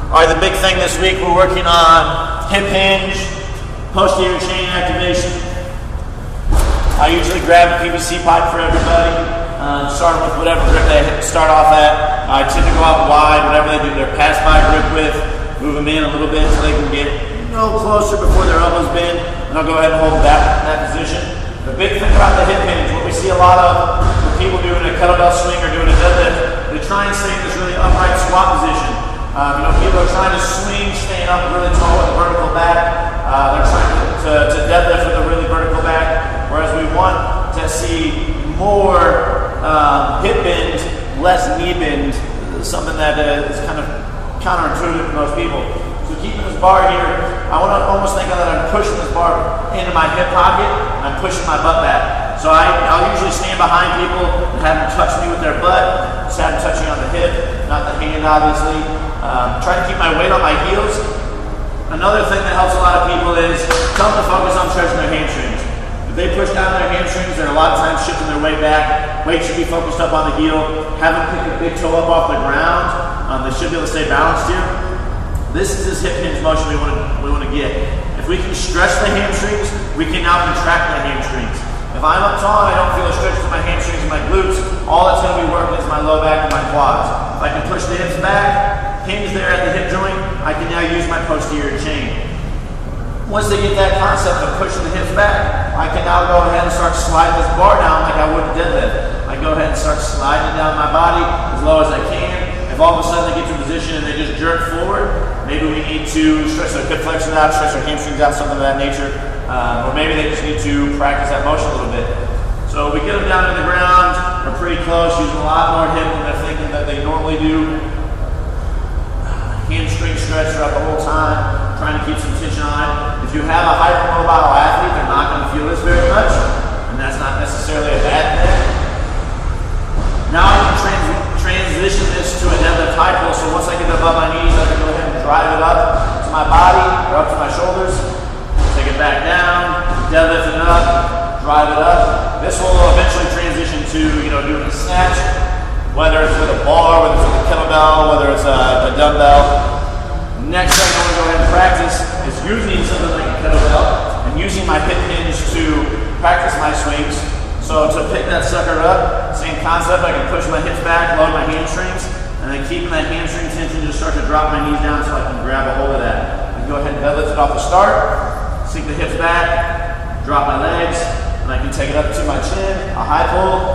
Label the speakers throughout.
Speaker 1: All right, the big thing this week, we're working on hip hinge, posterior chain activation. I usually grab a PVC pipe for everybody, starting with whatever grip they start off at. I tend to go out wide, whatever they do their pass-by grip with, move them in a little bit so they can get closer before their elbows bend, and I'll go ahead and hold that position. The big thing about the hip hinge, what we see a lot of when people doing a kettlebell swing or doing a deadlift, they try and stay in this really upright squat position. People are trying to swing, staying up really tall with a vertical back. They're trying to deadlift with a really vertical back, whereas we want to see more hip bend, less knee bend, something that is kind of counterintuitive to most people. So keeping this bar here, I want to almost think that I'm pushing this bar into my hip pocket, and I'm pushing my butt back. So I'll usually stand behind people and have them touch me with their butt, just have them touch me on the hip, not the hand obviously. Try to keep my weight on my heels. Another thing that helps a lot of people is tell them to focus on stretching their hamstrings. If they push down their hamstrings, they're a lot of times shifting their weight back. Weight should be focused up on the heel. Have them pick a big toe up off the ground. They should be able to stay balanced here. This is this hip hinge motion we want to get. If we can stretch the hamstrings, we can now contract the hamstrings. If I'm up tall and I don't feel a stretch to my hamstrings and my glutes, all that's going to be working is my low back and my quads. If I can push the hips back, hinge there at the hip joint, I can now use my posterior chain. Once they get that concept of pushing the hips back, I can now go ahead and start sliding this bar down like I would a deadlift. I go ahead and start sliding it down my body as low as I can. If all of a sudden they get to a position and they just jerk forward, maybe we need to stretch their hip flexors out, stretch their hamstrings out, something of that nature. Or maybe they just need to practice that motion a little bit. So we get them down to the ground, they're pretty close, using a lot more hip than they're thinking that they normally do. Hamstring stretch throughout the whole time, trying to keep some tension on it. If you have a hypermobile athlete, they're not going to feel this very much, and that's not necessarily a bad thing. Now I can transition this to a deadlift high pull, so once I get above my knees, I can go ahead and drive it up to my body, or up to my shoulders, take it back down, deadlift it up, drive it up. This will eventually transition to, doing a snatch, whether it's with a bar, whether it's with a kettlebell, whether it's a dumbbell. Next thing I want to go ahead and practice is using something like a kettlebell and using my hip hinge to practice my swings. So to pick that sucker up, same concept, I can push my hips back, load my hamstrings, and then keeping that hamstring tension, just start to drop my knees down so I can grab a hold of that. I can go ahead and deadlift it off the start, sink the hips back, drop my legs, and I can take it up to my chin, a high pull,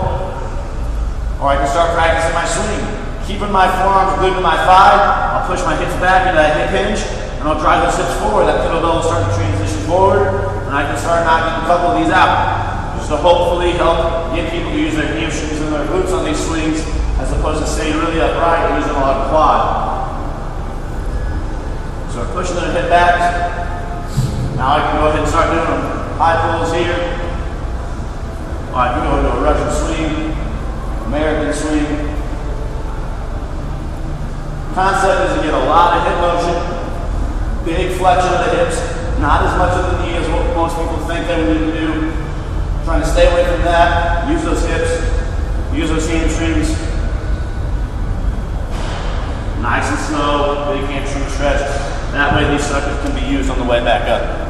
Speaker 1: or I can start practicing my swing. Keeping my forearms glued to my thigh, I'll push my hips back into that hip hinge, and I'll drive those hips forward. That kettlebell will start to transition forward, and I can start knocking a couple of these out. Just to hopefully help get people to use their hamstrings and their glutes on these swings, as opposed to staying really upright and using a lot of quad. So we're pushing their hip back. Now I can go ahead and start doing high pulls here. I can go into a Russian swing, American swing. Concept is to get a lot of hip motion, big flexion of the hips, not as much of the knee as what most people think they need to do. Trying to stay away from that, use those hips, use those hamstrings. Nice and slow, big hamstring stretch. That way these suckers can be used on the way back up.